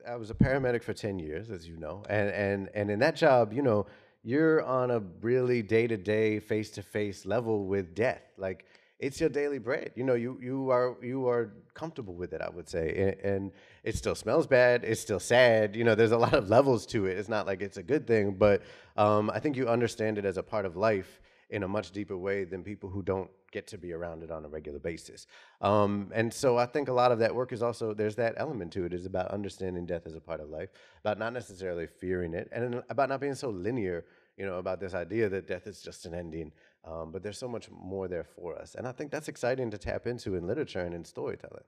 I was a paramedic for 10 years, as you know, and in that job, you know, you're on a really day-to-day, face-to-face level with death. Like it's your daily bread. You know, you are comfortable with it, I would say, and it still smells bad. It's still sad. You know, there's a lot of levels to it. It's not like it's a good thing, but I think you understand it as a part of life in a much deeper way than people who don't get to be around it on a regular basis. And so I think a lot of that work is also, there's that element to it, is about understanding death as a part of life, about not necessarily fearing it, and about not being so linear, you know, about this idea that death is just an ending. But there's so much more there for us. And I think that's exciting to tap into in literature and in storytelling.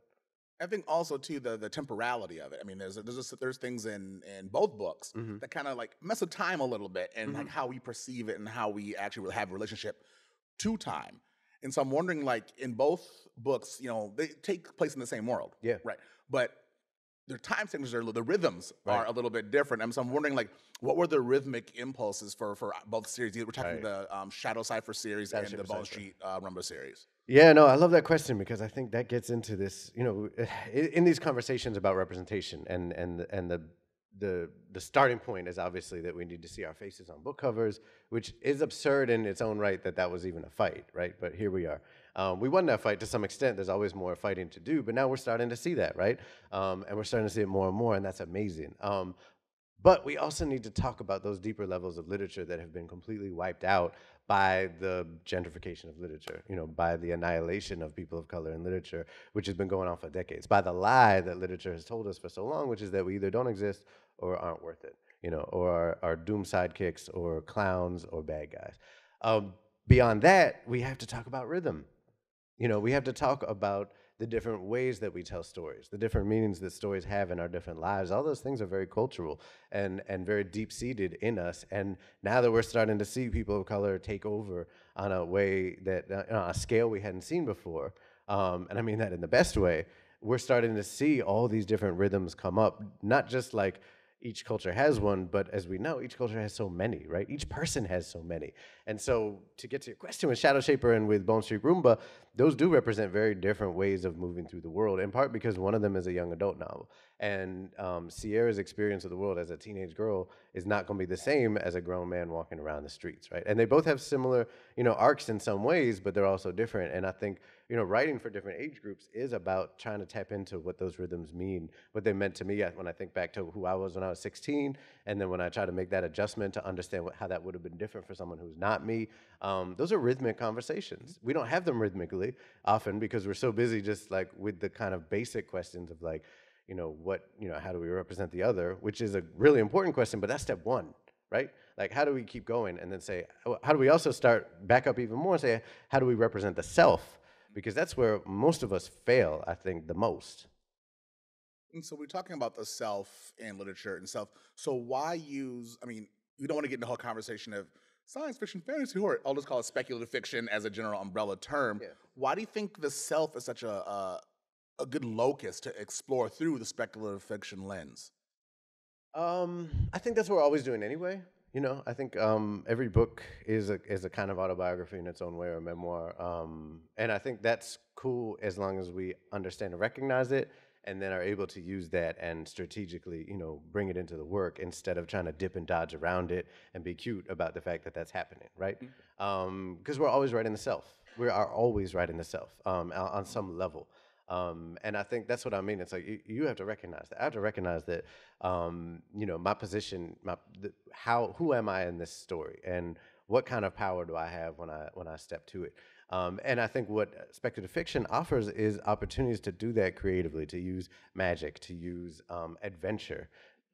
I think also too the temporality of it. I mean, there's things in both books Hmm. that kind of like mess with time a little bit and Hmm. like how we perceive it and how we actually have a relationship to time. And so I'm wondering, like in both books, you know, they take place in the same world, Yeah, right? But their time signatures are the rhythms right, are a little bit different. And so I'm wondering, like, what were the rhythmic impulses for both series? We're talking right. the Shadow Cipher series Shadow and the Shaper Bone Cipher. Street Rumba series. Yeah, no, I love that question because I think that gets into this, you know, in these conversations about representation and the starting point is obviously that we need to see our faces on book covers, which is absurd in its own right that that was even a fight, right? But here we are. We won that fight to some extent. There's always more fighting to do, but now we're starting to see that, right? And we're starting to see it more and more, and that's amazing. But we also need to talk about those deeper levels of literature that have been completely wiped out by the gentrification of literature, you know, by the annihilation of people of color in literature, which has been going on for decades, by the lie that literature has told us for so long, which is that we either don't exist or aren't worth it, you know, or are doomed sidekicks or clowns or bad guys. Um, Beyond that, we have to talk about rhythm. You know, we have to talk about the different ways that we tell stories, the different meanings that stories have in our different lives. All those things are very cultural and very deep seated in us. And now that we're starting to see people of color take over on a way that on a scale we hadn't seen before, and I mean that in the best way, we're starting to see all these different rhythms come up, not just like each culture has one, but as we know, each culture has so many, right? Each person has so many. And so, to get to your question with Shadow Shaper and with Bone Street Roomba, those do represent very different ways of moving through the world, in part because one of them is a young adult novel. And Sierra's experience of the world as a teenage girl is not going to be the same as a grown man walking around the streets, right? And they both have similar, you know, arcs in some ways, but they're also different. And I think, you know, writing for different age groups is about trying to tap into what those rhythms mean, what they meant to me when I think back to who I was when I was 16, and then when I try to make that adjustment to understand how that would have been different for someone who's not me. Those are rhythmic conversations. We don't have them rhythmically often because we're so busy just like with the kind of basic questions of like, you know, how do we represent the other, which is a really important question, but that's step one, right? Like, how do we keep going and then say, how do we also start back up even more and say, how do we represent the self? Because that's where most of us fail, I think, the most. And so we're talking about the self and literature and self. So why use? I mean, we don't want to get into the whole conversation of science fiction, fantasy, horror. I'll just call it speculative fiction as a general umbrella term. Yeah. Why do you think the self is such a good locus to explore through the speculative fiction lens? I think that's what we're always doing anyway. You know, I think every book is a kind of autobiography in its own way or memoir, and I think that's cool as long as we understand and recognize it, and then are able to use that and strategically, you know, bring it into the work instead of trying to dip and dodge around it and be cute about the fact that that's happening, right? Because we're always writing the self. We are always writing the self on some level. And I think that's what I mean. It's like you have to recognize that. I have to recognize that, you know, my position, who am I in this story, and what kind of power do I have when I step to it? And I think what speculative fiction offers is opportunities to do that creatively, to use magic, to use adventure,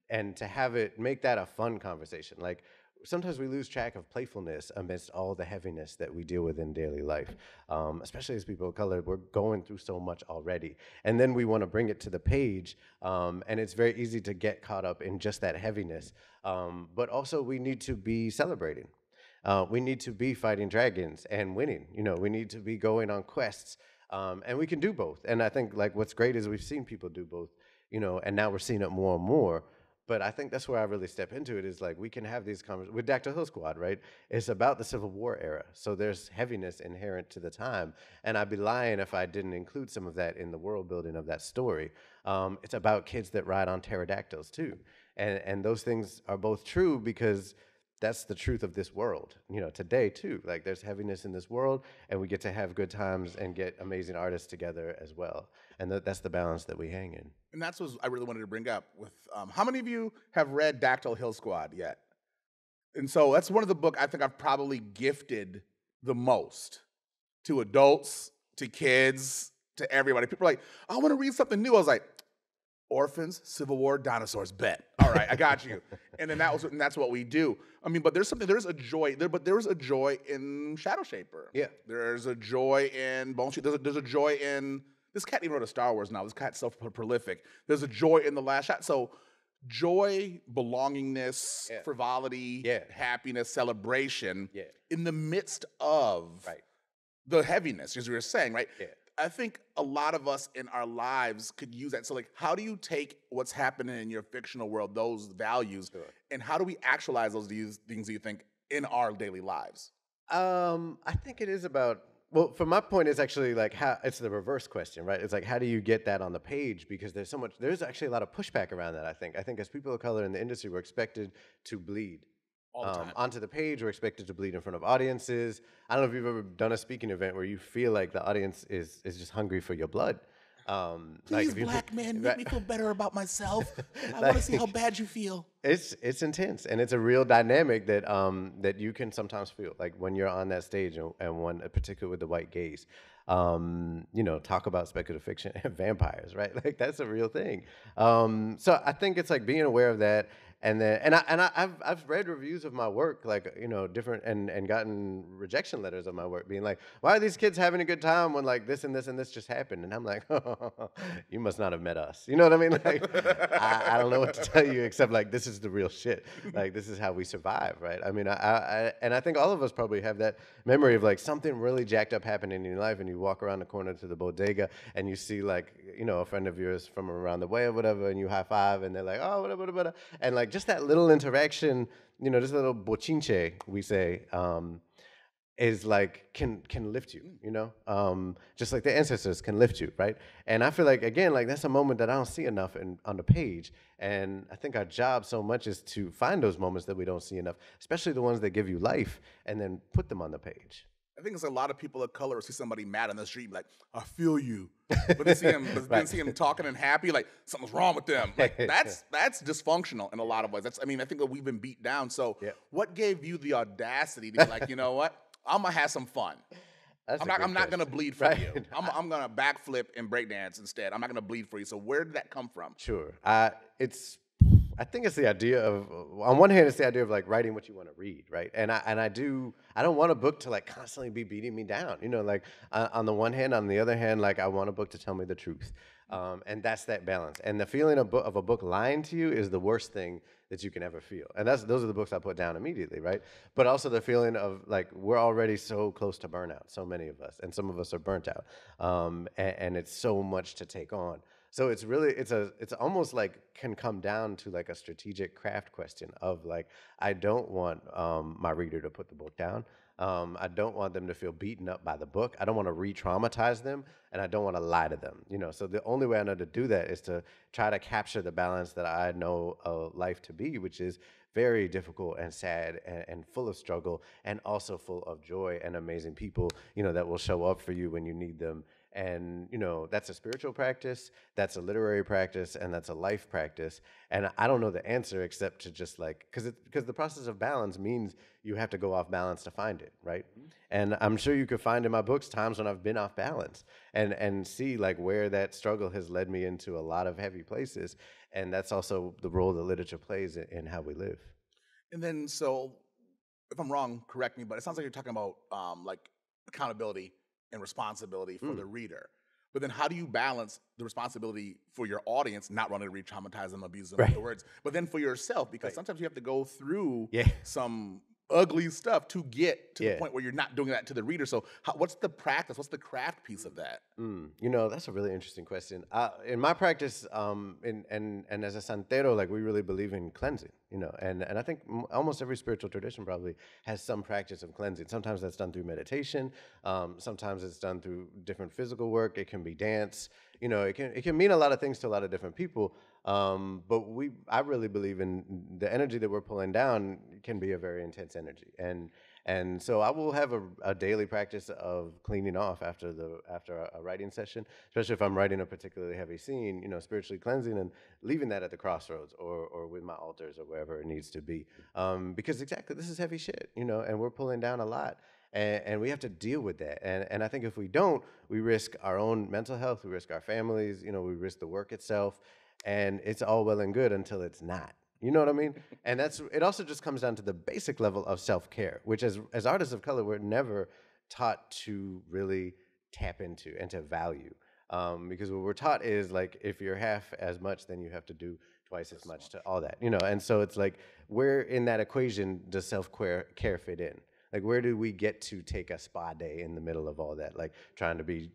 and to have it make that a fun conversation. Like sometimes we lose track of playfulness amidst all the heaviness that we deal with in daily life, especially as people of color. We're going through so much already, and then we want to bring it to the page, and it's very easy to get caught up in just that heaviness. But also, we need to be celebrating. We need to be fighting dragons and winning. You know, we need to be going on quests, and we can do both. And I think like what's great is we've seen people do both. You know, and now we're seeing it more and more. But I think that's where I really step into it is like we can have these conversations with Dr. Hill Squad, right? It's about the Civil War era. So there's heaviness inherent to the time. And I'd be lying if I didn't include some of that in the world building of that story. It's about kids that ride on pterodactyls too. And those things are both true because that's the truth of this world, today too. Like there's heaviness in this world and we get to have good times and get amazing artists together as well. And that's the balance that we hang in. And that's what I really wanted to bring up with how many of you have read Dactyl Hill Squad yet? And so that's one of the books I think I've probably gifted the most to adults, to kids, to everybody. People are like, I want to read something new. I was like, orphans, Civil War, dinosaurs, bet. All right, I got you. And then that's what we do. I mean, but there's a joy in Shadow Shaper. Yeah. There's a joy in Bone Street. There's a joy in, this cat even wrote a Star Wars novel. This cat's so prolific. There's a joy in The Last Shot. So joy, belongingness, frivolity, happiness, celebration in the midst of the heaviness, as we were saying, right? Yeah. I think a lot of us in our lives could use that. So, like, how do you take what's happening in your fictional world, those values, and how do we actualize those things, do you think, in our daily lives? I think it is about, well, from my point, it's actually like how it's the reverse question, right? It's like, how do you get that on the page? Because there's actually a lot of pushback around that, I think. I think as people of color in the industry, we're expected to bleed. All the time. Onto the page, we're expected to bleed in front of audiences. I don't know if you've ever done a speaking event where you feel like the audience is just hungry for your blood. Please, black man, make me feel better about myself. I want to see how bad you feel. It's intense, and it's a real dynamic that that you can sometimes feel, like when you're on that stage, and one, particularly with the white gaze. Talk about speculative fiction and vampires, right? Like that's a real thing. So I think it's like being aware of that. And then, I've read reviews of my work, like, different, and gotten rejection letters of my work being like, why are these kids having a good time when like this and this and this just happened? And I'm like, you must not have met us. You know what I mean? Like, I don't know what to tell you except like, this is the real shit. Like, this is how we survive, right? I mean, and I think all of us probably have that memory of like something really jacked up happening in your life, and you walk around the corner to the bodega and you see like, a friend of yours from around the way or whatever, and you high five and they're like, oh, whatever, and like, just that little interaction, just a little bochinche, we say, is like can lift you, just like the ancestors can lift you, right? And I feel like, again, like that's a moment that I don't see enough on the page, and I think our job so much is to find those moments that we don't see enough, especially the ones that give you life, and then put them on the page. I think it's a lot of people of color see somebody mad on the street, like, I feel you. But then see him talking and happy, like something's wrong with them. Like that's dysfunctional in a lot of ways. I think that we've been beat down. So what gave you the audacity to be like, you know what? I'm gonna have some fun. I'm not gonna bleed for you. I'm gonna backflip and breakdance instead. I'm not gonna bleed for you. So where did that come from? Sure. I think it's the idea of, on one hand, it's the idea of like writing what you want to read, right? And I don't want a book to like constantly be beating me down, like on the one hand. On the other hand, like I want a book to tell me the truth, and that's that balance. And the feeling of a book lying to you is the worst thing that you can ever feel. And those are the books I put down immediately, right? But also the feeling of like we're already so close to burnout, so many of us, and some of us are burnt out, and it's so much to take on. So it's almost like can come down to like a strategic craft question of like, I don't want my reader to put the book down. I don't want them to feel beaten up by the book. I don't want to re-traumatize them, and I don't want to lie to them. So the only way I know to do that is to try to capture the balance that I know a life to be, which is very difficult and sad and full of struggle, and also full of joy and amazing people, that will show up for you when you need them. And, that's a spiritual practice, that's a literary practice, and that's a life practice. And I don't know the answer except to just like, because the process of balance means you have to go off balance to find it, right? Mm-hmm. And I'm sure you could find in my books times when I've been off balance and see like where that struggle has led me into a lot of heavy places. And that's also the role that literature plays in how we live. And then, so if I'm wrong, correct me, but it sounds like you're talking about like accountability and responsibility for the reader. But then how do you balance the responsibility for your audience, not wanting to re-traumatize them, abuse them, with the words, but then for yourself, because sometimes you have to go through some ugly stuff to get to the Yeah. point where you're not doing that to the reader. So what's the practice? What's the craft piece of that? You know, that's a really interesting question. In my practice, and as a santero, like we really believe in cleansing, you know, and I think almost every spiritual tradition probably has some practice of cleansing. Sometimes that's done through meditation. Sometimes it's done through different physical work. It can be dance. You know, it can mean a lot of things to a lot of different people. But I really believe in the energy that we're pulling down can be a very intense energy, and so I will have a daily practice of cleaning off after a writing session, especially if I'm writing a particularly heavy scene, you know, spiritually cleansing and leaving that at the crossroads or with my altars or wherever it needs to be. Because exactly, this is heavy shit, you know, and we're pulling down a lot. And we have to deal with that. And I think if we don't, we risk our own mental health, we risk our families, you know, we risk the work itself. And it's all well and good until it's not. You know what I mean? And it also just comes down to the basic level of self-care, which as artists of color, we're never taught to really tap into and to value. Because what we're taught is like, if you're half as much, then you have to do twice as much to all that, you know? And so it's like, where in that equation does self-care fit in? Like, where do we get to take a spa day in the middle of all that? Like, trying to be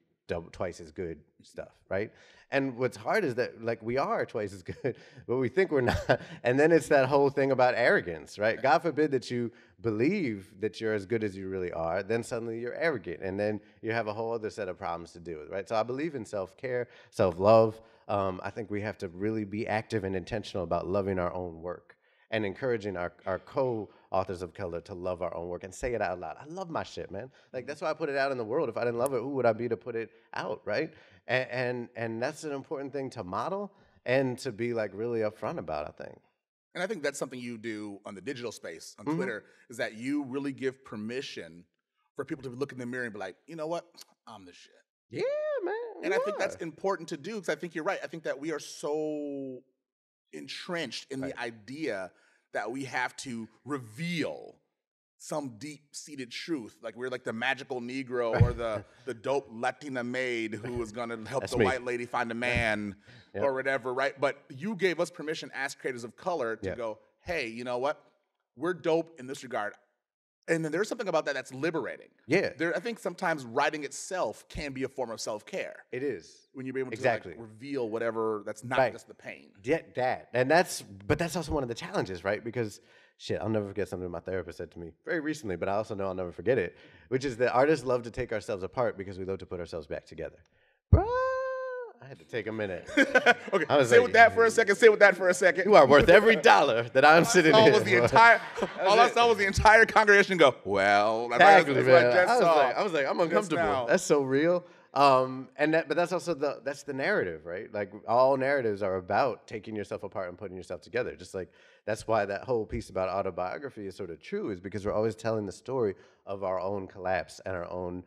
twice as good stuff, right? And what's hard is that, like, we are twice as good, but we think we're not. And then it's that whole thing about arrogance, right? God forbid that you believe that you're as good as you really are, then suddenly you're arrogant, and then you have a whole other set of problems to deal with, right? So I believe in self-care, self-love. I think we have to really be active and intentional about loving our own work and encouraging our co-authors of color to love our own work and say it out loud. I love my shit, man. Like, that's why I put it out in the world. If I didn't love it, who would I be to put it out, right? And that's an important thing to model and to be, like, really upfront about, I think. And I think that's something you do on the digital space, on Twitter, is that you really give permission for people to look in the mirror and be like, you know what? I'm the shit. Yeah, man. And I think that's important to do, because I think you're right. I think that we are so entrenched in the idea that we have to reveal some deep-seated truth. Like, we're like the magical Negro or the dope Latina maid who is going to help the white lady find a man or whatever, right? But you gave us permission as creators of color to go, hey, you know what? We're dope in this regard. And then there's something about that that's liberating. Yeah. I think sometimes writing itself can be a form of self-care. It is. When you're able to like, reveal whatever that's not just the pain. Yeah, that. But that's also one of the challenges, right? Because, shit, I'll never forget something my therapist said to me very recently, but I also know I'll never forget it, which is that artists love to take ourselves apart because we love to put ourselves back together. Bro, I had to take a minute. Okay, sit with that for a second. You are worth every dollar that I'm sitting in. All I saw was the entire congregation go, well, exactly, that's man. what I just saw. I was like, I'm uncomfortable. That's so real. But that's also that's the narrative, right? Like, all narratives are about taking yourself apart and putting yourself together. Just like, that's why that whole piece about autobiography is sort of true, is because we're always telling the story of our own collapse and our own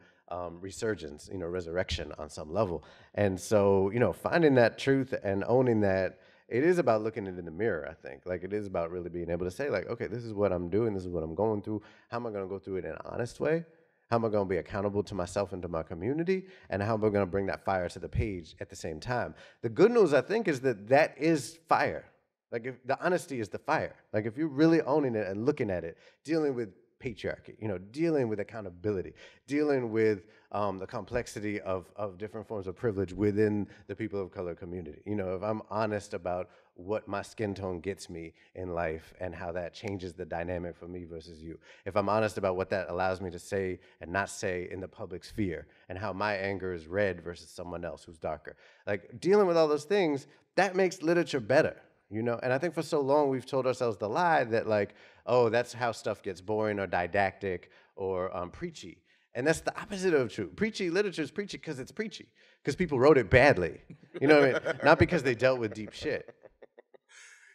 resurgence, you know, resurrection on some level. And so, you know, finding that truth and owning that, it is about looking into the mirror, I think. Like, it is about really being able to say, like, okay, this is what I'm doing, this is what I'm going through. How am I going to go through it in an honest way? How am I going to be accountable to myself and to my community? And how am I going to bring that fire to the page at the same time? The good news, I think, is that is fire. Like, if the honesty is the fire. Like, if you're really owning it and looking at it, dealing with patriarchy, you know, dealing with accountability, dealing with the complexity of different forms of privilege within the people of color community. You know, if I'm honest about what my skin tone gets me in life and how that changes the dynamic for me versus you, if I'm honest about what that allows me to say and not say in the public sphere, and how my anger is red versus someone else who's darker, like, dealing with all those things, that makes literature better. You know, and I think for so long we've told ourselves the lie that, like, oh, that's how stuff gets boring or didactic or preachy. And that's the opposite of true. Preachy literature is preachy because it's preachy, because people wrote it badly. You know what I mean? Not because they dealt with deep shit.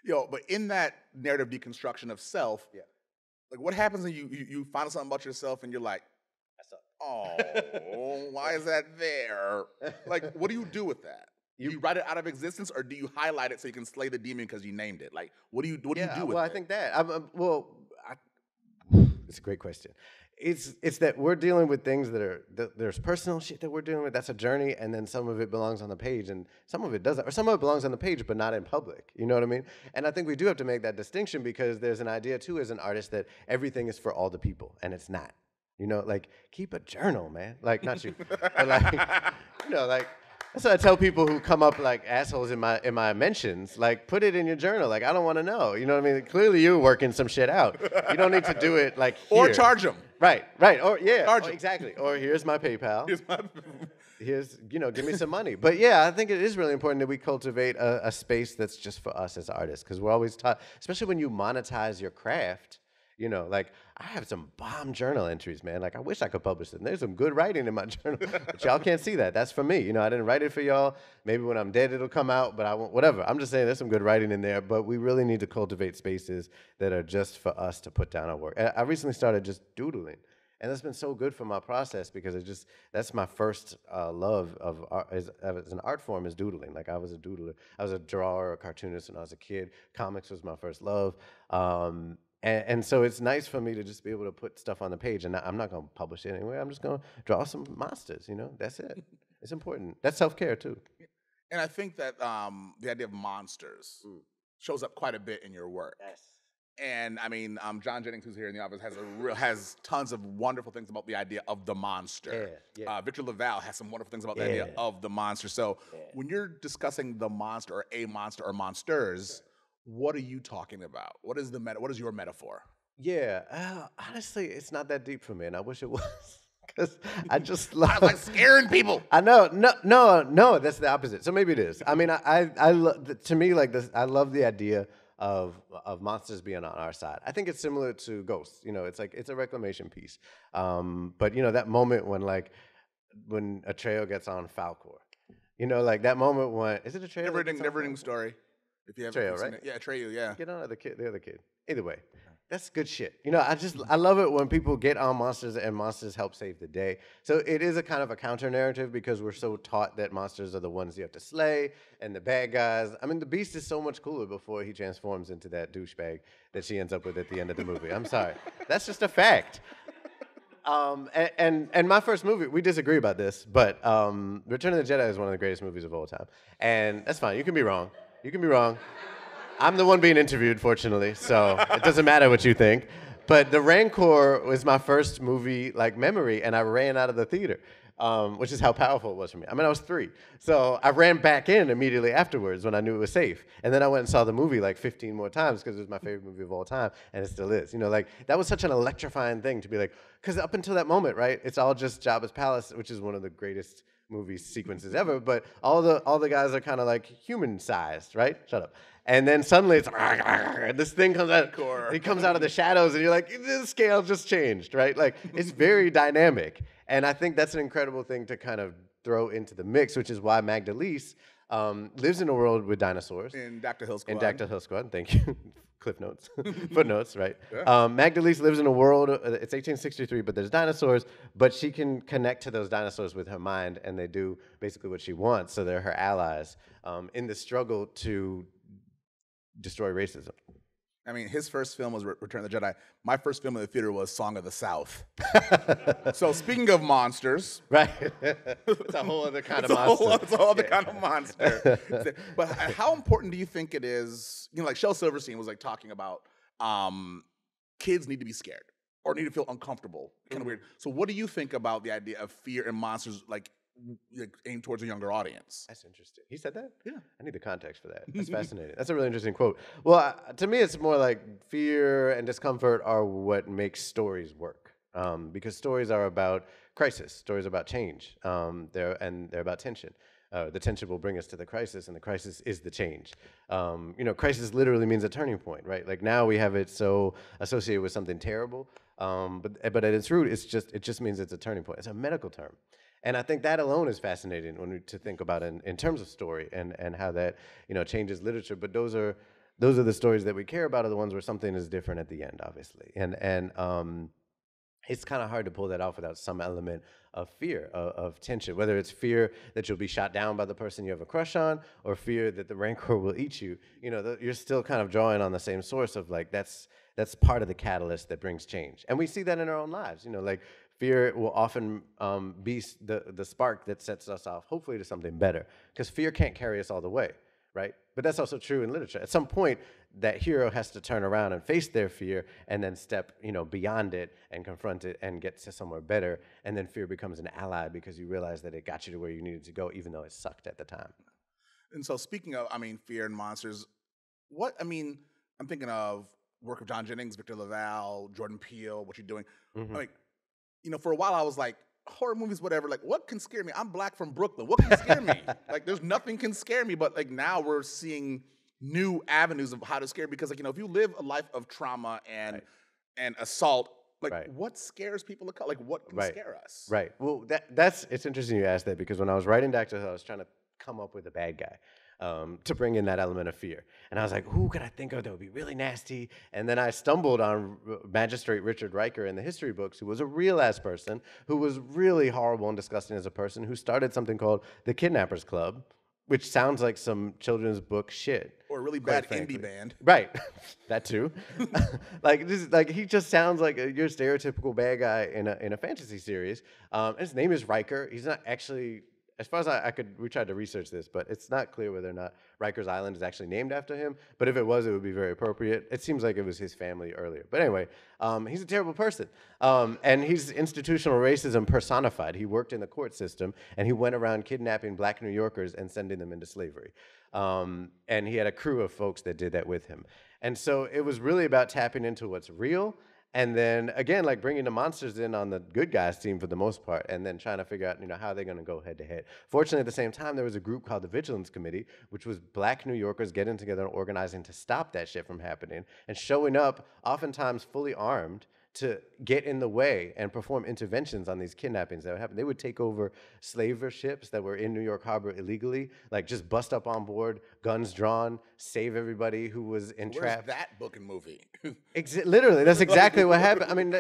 Yo, but in that narrative deconstruction of self, like, what happens when you find something about yourself and you're like, oh, why is that there? Like, what do you do with that? Do you write it out of existence, or do you highlight it so you can slay the demon because you named it? Like, what do you do with it? Well, I think that. It's a great question. it's that we're dealing with things that are there's personal shit that we're dealing with. That's a journey, and then some of it belongs on the page, and some of it doesn't, or some of it belongs on the page, but not in public. You know what I mean? And I think we do have to make that distinction because there's an idea too as an artist that everything is for all the people, and it's not. You know, like keep a journal, man. Like not you, but like you know, like. That's what I tell people who come up like assholes in my mentions. Like, put it in your journal. Like, I don't want to know. You know what I mean? Clearly, you're working some shit out. You don't need to do it like here. Or charge them. Right. Or yeah. Charge 'em. Exactly. Or here's my PayPal. Here's give me some money. But yeah, I think it is really important that we cultivate a space that's just for us as artists, because we're always taught, especially when you monetize your craft. Like I have some bomb journal entries, man. Like I wish I could publish it. And there's some good writing in my journal, but y'all can't see that. That's for me. I didn't write it for y'all. Maybe when I'm dead it'll come out, but I won't. Whatever. I'm just saying there's some good writing in there. But we really need to cultivate spaces that are just for us to put down our work. I recently started just doodling, and that's been so good for my process because that's my first love of art, as an art form is doodling. Like I was a doodler. I was a drawer, a cartoonist when I was a kid. Comics was my first love. And so it's nice for me to just be able to put stuff on the page, and I'm not going to publish it anyway. I'm just going to draw some monsters, That's it. It's important. That's self-care, too. And I think that the idea of monsters shows up quite a bit in your work. Yes. And I mean, John Jennings, who's here in the office, has tons of wonderful things about the idea of the monster. Yeah. Victor LaValle has some wonderful things about the idea of the monster. So when you're discussing the monster or a monster or monsters, what are you talking about? What is your metaphor? Yeah, honestly, it's not that deep for me, and I wish it was, because I just love I like scaring people. I know, no, that's the opposite. So maybe it is. I mean, to me, like this, I love the idea of monsters being on our side. I think it's similar to ghosts. It's like it's a reclamation piece. But that moment when Atreyu gets on Falcor, like that moment when is it Atreyu? Never-ending story. If you have Atreyu, right? Yeah, Atreyu, yeah. Get on the other kid. Either way, that's good shit. I love it when people get on monsters and monsters help save the day. So it is a kind of a counter narrative because we're so taught that monsters are the ones you have to slay and the bad guys. I mean, the Beast is so much cooler before he transforms into that douchebag that she ends up with at the end of the movie. I'm sorry, that's just a fact. And my first movie, we disagree about this, but Return of the Jedi is one of the greatest movies of all time, and that's fine. You can be wrong. I'm the one being interviewed, fortunately, so it doesn't matter what you think. But The Rancor was my first movie memory, and I ran out of the theater, which is how powerful it was for me. I mean, I was 3, so I ran back in immediately afterwards when I knew it was safe, and then I went and saw the movie 15 more times because it was my favorite movie of all time, and it still is. That was such an electrifying thing to be because up until that moment, right, it's all just Jabba's palace, which is one of the greatest movie sequences ever, but all the guys are kind of human sized, right? Shut up. And then suddenly it's this thing comes out. It comes out of the shadows, and you're like, the scale just changed, right? It's very dynamic, and I think that's an incredible thing to kind of throw into the mix, which is why Magdalise lives in a world with dinosaurs. In Dr. Hill Squad. In Dr. Hill Squad, thank you. Cliff notes, footnotes, right? Yeah. Magdalise lives in a world, it's 1863, but there's dinosaurs, but she can connect to those dinosaurs with her mind, and they do basically what she wants, so they're her allies in the struggle to destroy racism. I mean, his first film was Return of the Jedi. My first film in the theater was Song of the South. So speaking of monsters. Right. It's a whole other kind of monster. It's a whole other kind of monster. But how important do you think it is, Shel Silverstein was talking about kids need to be scared or need to feel uncomfortable. Kind of weird. So what do you think about the idea of fear and monsters aimed towards a younger audience? That's interesting. He said that? Yeah. I need the context for that. That's fascinating. That's a really interesting quote. Well, to me, it's more like fear and discomfort are what makes stories work. Because stories are about crisis. Stories are about change. They're about tension. The tension will bring us to the crisis, and the crisis is the change. Crisis literally means a turning point, right? Now we have it so associated with something terrible, but at its root, it just means it's a turning point. It's a medical term. And I think that alone is fascinating to think about in terms of story and how that changes literature. But those are the stories that we care about, are the ones where something is different at the end, obviously. And it's kind of hard to pull that off without some element of fear, of tension, whether it's fear that you'll be shot down by the person you have a crush on, or fear that the rancor will eat you. You know, you're still kind of drawing on the same source of like, that's part of the catalyst that brings change. And we see that in our own lives. You know, like fear will often be the spark that sets us off, hopefully to something better, because fear can't carry us all the way, right? But that's also true in literature. At some point, that hero has to turn around and face their fear and then step, you know, beyond it and confront it and get to somewhere better. And then fear becomes an ally because you realize that it got you to where you needed to go, even though it sucked at the time. And so speaking of, I mean, fear and monsters, I'm thinking of work of John Jennings, Victor LaValle, Jordan Peele, what you're doing. Like, you know, for a while I was like, horror movies, whatever, like what can scare me? I'm Black from Brooklyn. What can scare me? Like there's nothing can scare me, but like now we're seeing new avenues of how to scare, because like, you know, if you live a life of trauma and assault, like what scares people of color? Like what can scare us? Right. Well, it's interesting you asked that, because when I was writing Dr. Hill, I was trying to come up with a bad guy. To bring in that element of fear. And I was like, who could I think of that would be really nasty? And then I stumbled on Magistrate Richard Riker in the history books, who was a real-ass person, who was really horrible and disgusting as a person, who started something called the Kidnappers Club, which sounds like some children's book shit. Or a really bad indie band. Right, that too. Like he just sounds like your stereotypical bad guy in a fantasy series. And his name is Riker. He's not actually... As far as we tried to research this, but it's not clear whether or not Rikers Island is actually named after him. But if it was, it would be very appropriate. It seems like it was his family earlier. But anyway, he's a terrible person. And he's institutional racism personified. He worked in the court system, and he went around kidnapping Black New Yorkers and sending them into slavery. And he had a crew of folks that did that with him. And so it was really about tapping into what's real. And then again, like bringing the monsters in on the good guys team for the most part, and then trying to figure out, you know, how they're going to go head to head. Fortunately, at the same time, there was a group called the Vigilance Committee, which was Black New Yorkers getting together and organizing to stop that shit from happening, and showing up, oftentimes fully armed, to get in the way and perform interventions on these kidnappings that would happen. They would take over slaver ships that were in New York Harbor illegally, like just bust up on board, guns drawn, save everybody who was entrapped. Where's that book and movie? Literally, that's exactly what happened. I mean,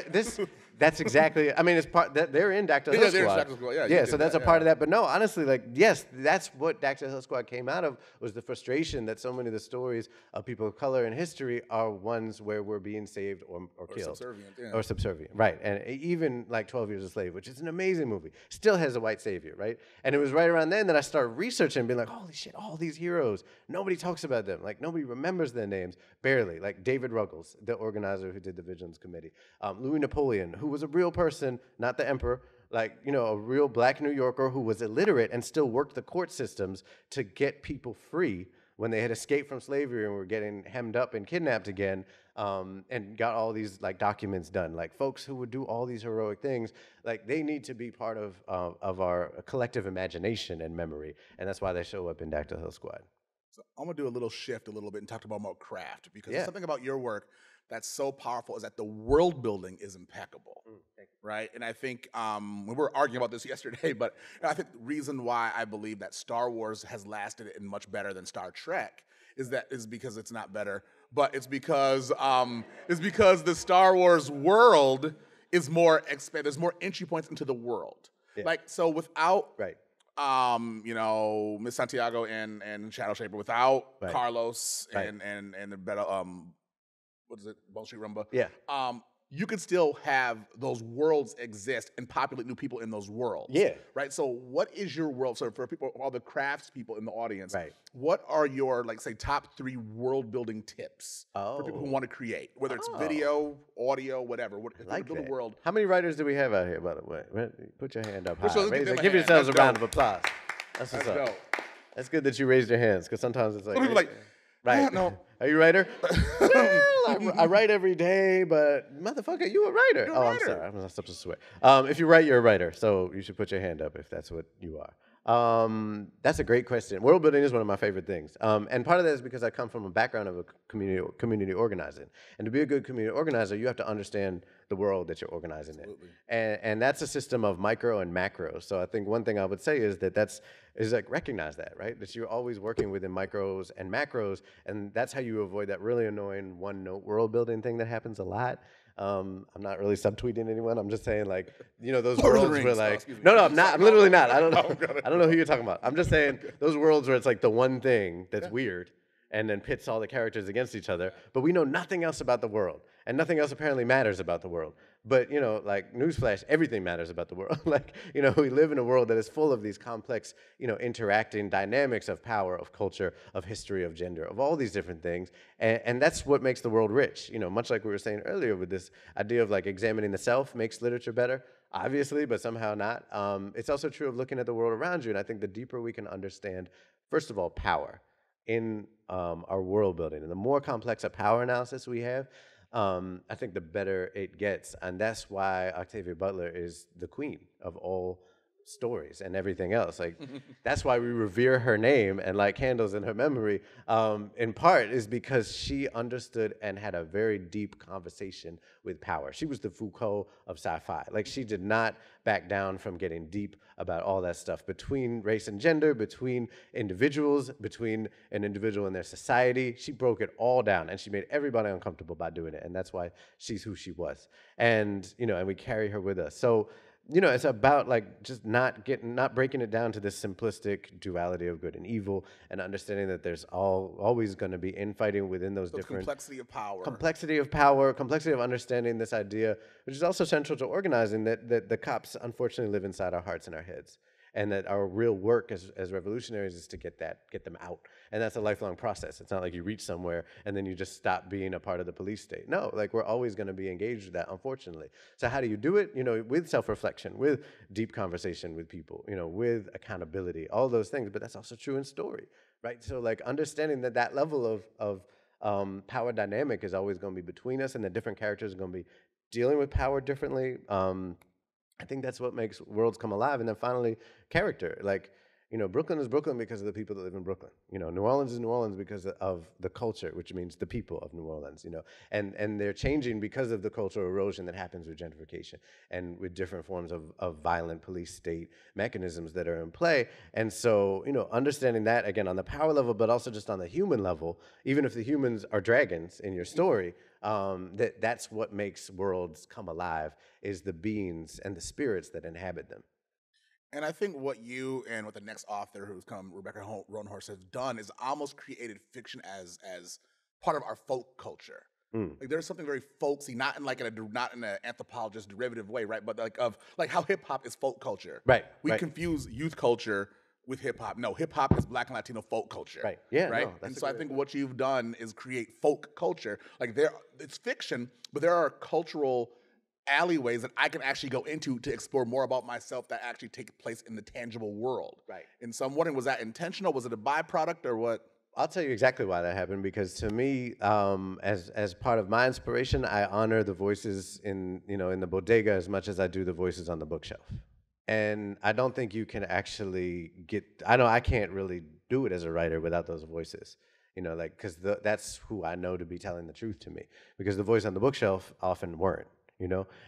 that's exactly, I mean, it's part, that they're in Dr. Hill Squad. Yeah, so that's a part of that. But no, honestly, like, yes, that's what Dr. Hill Squad came out of, was the frustration that so many of the stories of people of color in history are ones where we're being saved or killed. Subservient, yeah. Or subservient, right. And even like 12 Years a Slave, which is an amazing movie, still has a white savior, right? And it was right around then that I started researching and being like, holy shit, all these heroes, nobody talks about them. Like, nobody remembers their names, barely. Like David Ruggles, the organizer who did the Vigilance Committee. Louis Napoleon, who was a real person, not the emperor, like, you know, a real Black New Yorker who was illiterate and still worked the court systems to get people free when they had escaped from slavery and were getting hemmed up and kidnapped again, and got all these like documents done. Like folks who would do all these heroic things, like they need to be part of our collective imagination and memory, and that's why they show up in Dr. Hill Squad. So I'm gonna do a little shift a little bit and talk about more craft, because there's something about your work that's so powerful is that the world building is impeccable, right? And I think we were arguing about this yesterday, but I think the reason why I believe that Star Wars has lasted and much better than Star Trek is because it's not better, but it's because the Star Wars world is more expanded. There's more entry points into the world. Yeah. Like so, without you know, Miss Santiago and Shadow Shaper, without Carlos and the better what is it, Ball Street Rumba? Yeah. You could still have those worlds exist and populate new people in those worlds. Yeah. Right? So what is your world? So for people, all the crafts people in the audience, what are your, like, say, top 3 world building tips for people who want to create? Whether it's video, audio, whatever. Build a world. How many writers do we have out here, by the way? Put your hand up high. Give yourselves a round of applause. That's what's up. That's good that you raised your hands, because sometimes it's like... Right. No. Are you a writer? Well, I write every day, but motherfucker, you a writer. I'm sorry. I'm not supposed to swear. If you write, you're a writer, so you should put your hand up if that's what you are. That's a great question. World building is one of my favorite things. And part of that is because I come from a background of a community organizing. And to be a good community organizer, you have to understand the world that you're organizing in. And that's a system of micro and macro. So I think one thing I would say is like recognize that, right? That you're always working within micros and macros, and that's how you avoid that really annoying one-note world building thing that happens a lot. I'm not really subtweeting anyone. I'm just saying, like, those Lord of the worlds where, Rings. like, Excuse me. no, I'm not. I'm literally not. I don't know. Oh, got it. I don't know who you're talking about. I'm just saying those worlds where it's like the one thing that's weird, and then pits all the characters against each other. But we know nothing else about the world, and nothing else apparently matters about the world. But, like, newsflash, everything matters about the world. Like, we live in a world that is full of these complex, interacting dynamics of power, of culture, of history, of gender, of all these different things. And that's what makes the world rich. Much like we were saying earlier with this idea of, like, examining the self makes literature better, obviously, but somehow not. It's also true of looking at the world around you. And I think the deeper we can understand, first of all, power in our world building, and the more complex a power analysis we have, I think the better it gets. And that's why Octavia Butler is the queen of all stories and everything else. Like, that's why we revere her name and light candles in her memory, in part is because she understood and had a very deep conversation with power. She was the Foucault of sci-fi. Like, she did not back down from getting deep about all that stuff between race and gender, between individuals, between an individual and their society. She broke it all down, and she made everybody uncomfortable by doing it. And that's why she's who she was. And, and we carry her with us. So, it's about, like, just not breaking it down to this simplistic duality of good and evil, and understanding that there's always going to be infighting within those different complexity of power, complexity of understanding this idea, which is also central to organizing, that the cops unfortunately live inside our hearts and our heads. And that our real work as revolutionaries is to get them out. And that's a lifelong process. It's not like you reach somewhere and then you just stop being a part of the police state. No, like, we're always going to be engaged with that, unfortunately. So how do you do it? With self-reflection, with deep conversation with people, with accountability, all those things. But that's also true in story, right? So, like, understanding that level of power dynamic is always going to be between us, and the different characters are going to be dealing with power differently. I think that's what makes worlds come alive. And then finally, character. Like, Brooklyn is Brooklyn because of the people that live in Brooklyn. New Orleans is New Orleans because of the culture, which means the people of New Orleans, And they're changing because of the cultural erosion that happens with gentrification and with different forms of violent police state mechanisms that are in play. And so, understanding that, again, on the power level, but also just on the human level, even if the humans are dragons in your story, that's what makes worlds come alive, is the beings and the spirits that inhabit them. And I think what you and what the next author, who's come, Rebecca Roanhorse, has done is almost created fiction as part of our folk culture. Like, there's something very folksy, not in an anthropologist derivative way, right? But like how hip hop is folk culture. Right. We confuse youth culture with hip hop. No, hip hop is Black and Latino folk culture. Right. Yeah. Right. No, and so I think what you've done is create folk culture. Like, it's fiction, but there are cultural alleyways that I can actually go into to explore more about myself that actually take place in the tangible world. Right. And so I'm wondering, was that intentional? Was it a byproduct or what? I'll tell you exactly why that happened, because to me, as part of my inspiration, I honor the voices in the bodega as much as I do the voices on the bookshelf. And I don't think you can actually I can't really do it as a writer without those voices. Because that's who I know to be telling the truth to me, because the voice on the bookshelf often weren't.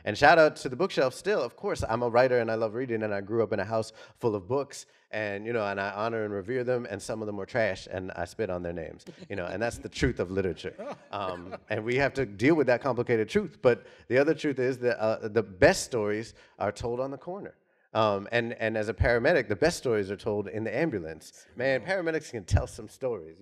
And shout out to the bookshelf still. Of course, I'm a writer and I love reading, and I grew up in a house full of books, and and I honor and revere them, and some of them were trash and I spit on their names, and that's the truth of literature. And we have to deal with that complicated truth. But the other truth is that the best stories are told on the corner. And as a paramedic, the best stories are told in the ambulance. Man, paramedics can tell some stories,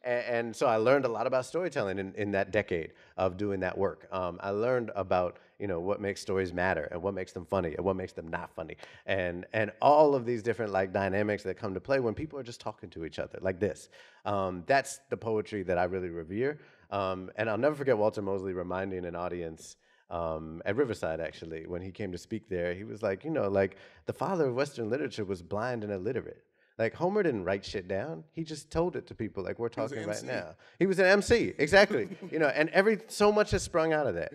And so I learned a lot about storytelling in that decade of doing that work. I learned about, what makes stories matter, and what makes them funny, and what makes them not funny, and all of these different, like, dynamics that come to play when people are just talking to each other like this. That's the poetry that I really revere. And I'll never forget Walter Mosley reminding an audience at Riverside, actually, when he came to speak there. He was like, like, the father of Western literature was blind and illiterate. Like, Homer didn't write shit down. He just told it to people like we're talking right now. He was an MC, exactly. And so much has sprung out of that.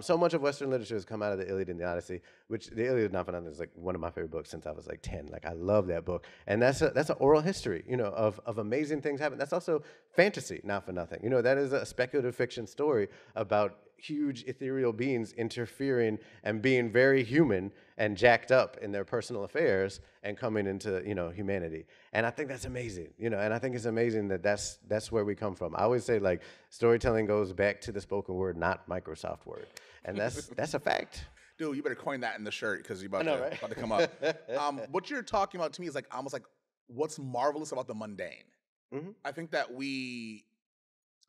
So much of Western literature has come out of the Iliad and the Odyssey, which the Iliad and Odyssey is like one of my favorite books since I was like 10. Like, I love that book. And that's an oral history, of amazing things happening. That's also fantasy, not for nothing. That is a speculative fiction story about huge ethereal beings interfering and being very human and jacked up in their personal affairs and coming into, humanity. And I think that's amazing, and I think it's amazing that that's where we come from. I always say, like, storytelling goes back to the spoken word, not Microsoft Word. And that's a fact. Dude, you better coin that in the shirt because you're right? about to come up. What you're talking about to me is like almost like what's marvelous about the mundane. Mm-hmm. I think that we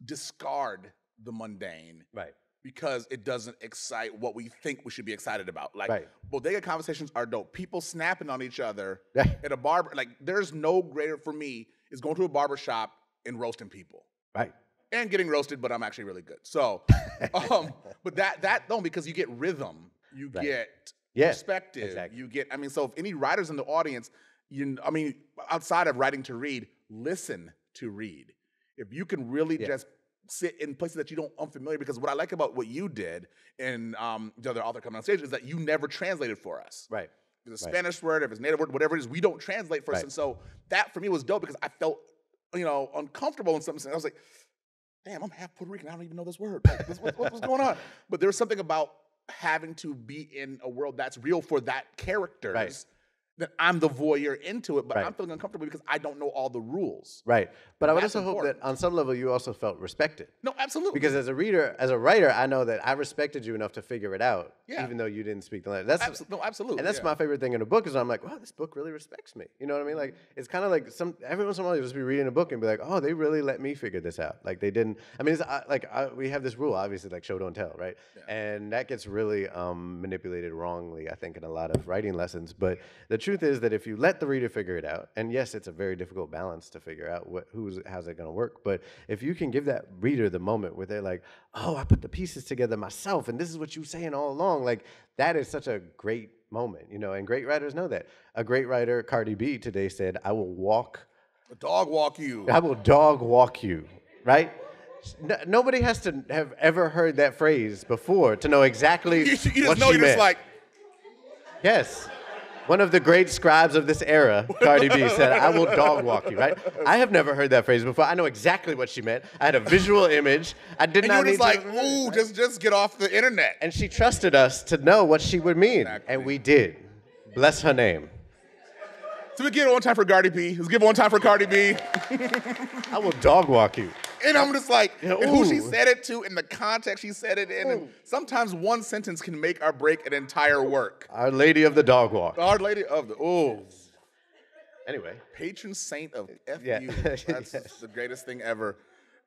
discard the mundane, Right. because it doesn't excite what we think we should be excited about. Like, Right. bodega conversations are dope. People snapping on each other Right. at a barber. Like, there's no greater for me is going to a barber shop and roasting people. Right. And getting roasted, but I'm actually really good. So, but that though, because you get rhythm, you Right. get Yeah, perspective, exactly. you get. I mean, so if any writers in the audience, outside of writing to read, listen to read. If you can really just sit in places that you don't unfamiliar, because what I like about what you did and the other author coming on stage is that you never translated for us. Right. If it's a Spanish word, if it's native word, whatever it is, we don't translate for us. Right. And so that for me was dope because I felt, uncomfortable in some sense. I was like, damn, I'm half Puerto Rican. I don't even know this word. Like, what's going on? But there was something about having to be in a world that's real for that characters. Right. That I'm the voyeur into it, but Right. I'm feeling uncomfortable because I don't know all the rules. Right. But I would That's also hope that important. on some level you also felt respected. No, absolutely. Because as a writer, I know that I respected you enough to figure it out, Yeah. even though you didn't speak the language. Absolutely. And that's my favorite thing in a book is I'm like, wow, this book really respects me. You know what I mean? Like, it's kind of like every once in a while you just be reading a book and be like, oh, they really let me figure this out. Like they didn't. I mean, we have this rule, obviously, like show don't tell, right? Yeah. And that gets really manipulated wrongly, I think, in a lot of writing lessons. But the truth is that if you let the reader figure it out, and yes, it's a very difficult balance to figure out how's it going to work. But if you can give that reader the moment where they're like, oh, I put the pieces together myself, and this is what you were saying all along, like that is such a great moment, and great writers know that. A great writer, Cardi B, today said, I will dog walk you. I will dog walk you, right? Nobody has to have ever heard that phrase before to know exactly You just what know she you're meant. just like, Yes. One of the great scribes of this era, Cardi B, said, I will dog walk you, right? I have never heard that phrase before. I know exactly what she meant. I had a visual image. I did and not you're need just like, to. ooh, just get off the internet. And she trusted us to know what she would mean. Exactly. And we did. Bless her name. So we give it one time for Cardi B. Let's give it one time for Cardi B. I will dog walk you. And I'm just like, Yeah, and who she ooh. said it to, and the context she said it in. And sometimes one sentence can make or break an entire work. Our Lady of the Dog Walk. Our Lady of the, Anyway. patron saint of FU. Yeah. That's Yes. the greatest thing ever.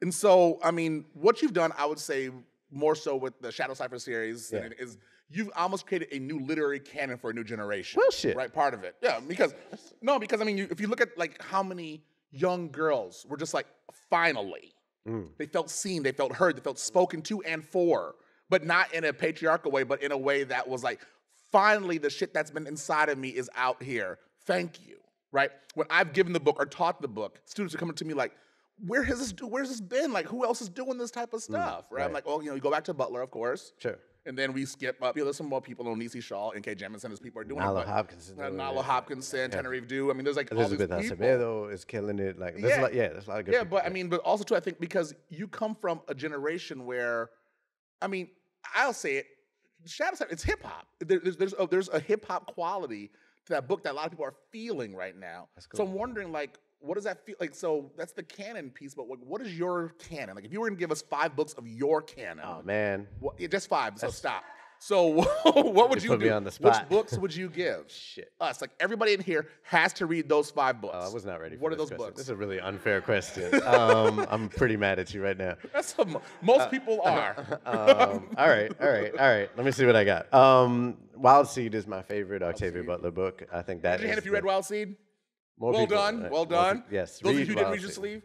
And so, I mean, what you've done, I would say, more so with the Shadow Cipher series, Yeah. is you've almost created a new literary canon for a new generation. Well, shit. Right, part of it. Yeah, because I mean, if you look at like how many young girls were just like, finally. They felt seen, they felt heard, they felt spoken to and for, but not in a patriarchal way, but in a way that was like, finally, the shit that's been inside of me is out here. Thank you, right? When I've given the book or taught the book, students are coming to me like, where's this been? Like, who else is doing this type of stuff, right? I'm right. like, well, you go back to Butler, of course. Sure. And then we skip up. There's some more people on Nisi Shaw, N.K. Jemisin, as people are doing Nala it. but- Hopkinson doing Nala it. Hopkinson, Tenerife Dew. I mean, there's like Elizabeth all these people. Acevedo is killing it. Like, there's a lot of good Yeah, people. but I mean, but also too, I think because you come from a generation where, I mean, I'll say it, Shadow Side, it's hip hop. There's a hip hop quality to that book that a lot of people are feeling right now. That's cool. So I'm wondering, like, what does that feel like? So that's the canon piece, but what is your canon? Like, if you were gonna give us 5 books of your canon, Oh, man. just 5. So stop. So what would You you put do? me on the spot. Which books would you give? Shit. Us, like everybody in here has to read those 5 books. Oh, I was not ready for What are this those question. books? This is a really unfair question. I'm pretty mad at you right now. That's most people are. All right. Let me see what I got. Wild Seed is my favorite Octavia Butler book. I think that Raise your hand is if you read Wild Seed. more Well people- done. Well more done. peop- Yes. Those of you who didn't Wild read your Seed. sleeve,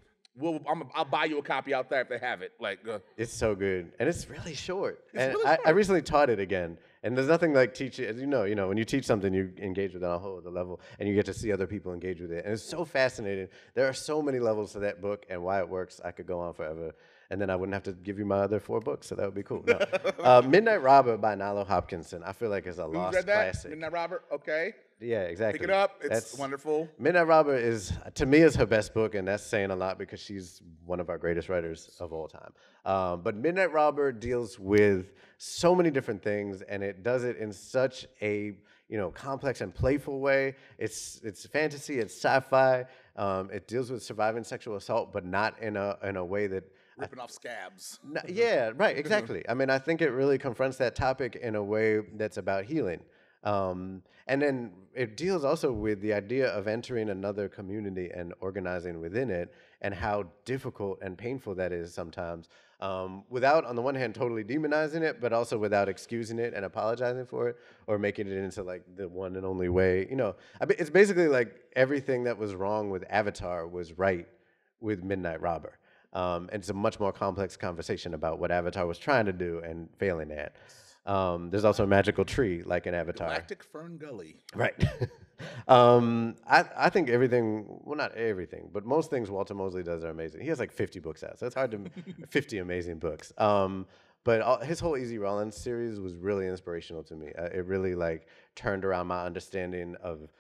I'll buy you a copy out there if they have it. Like, It's so good, and it's really short. And really I short. recently taught it again, and there's nothing like teaching. As you know, when you teach something, you engage with it on a whole other level, and you get to see other people engage with it, and it's so fascinating. There are so many levels to that book and why it works. I could go on forever. and then I wouldn't have to give you my other 4 books, so that would be cool. No. Midnight Robber by Nilo Hopkinson, I feel like is a Who's lost read that? classic. Midnight Robert. Okay. Yeah, exactly. Pick it up. It's That's wonderful. Midnight Robber is, to me, is her best book, and that's saying a lot because she's one of our greatest writers of all time. But Midnight Robber deals with so many different things, and it does it in such a complex and playful way. It's fantasy, it's sci-fi. It deals with surviving sexual assault, but not in a way that Ripping off scabs. yeah, right, exactly. I mean, I think it really confronts that topic in a way that's about healing. And then it deals also with the idea of entering another community and organizing within it, and how difficult and painful that is sometimes, without, on the one hand, totally demonizing it, but also without excusing it and apologizing for it, or making it into like the one and only way. It's basically like everything that was wrong with Avatar was right with Midnight Robber. And it's a much more complex conversation about what Avatar was trying to do and failing at. There's also a magical tree, like in Avatar. Galactic Fern Gully. Right. I think everything, well, not everything, but most things Walter Mosley does are amazing. He has like 50 books out, so it's hard to 50 amazing books. But his whole Easy Rollins series was really inspirational to me. It really like turned around my understanding of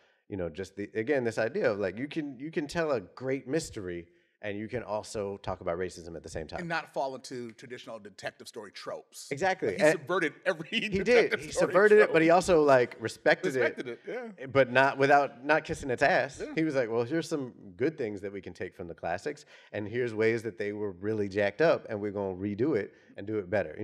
just this idea of like you can tell a great mystery, and you can also talk about racism at the same time. And not fall into traditional detective story tropes. Exactly. Like, he subverted every He did. He subverted it, but he also like respected it. Yeah. But not kissing its ass. Yeah. He was like, well, here's some good things that we can take from the classics, and here's ways that they were really jacked up, and we're going to redo it and do it better.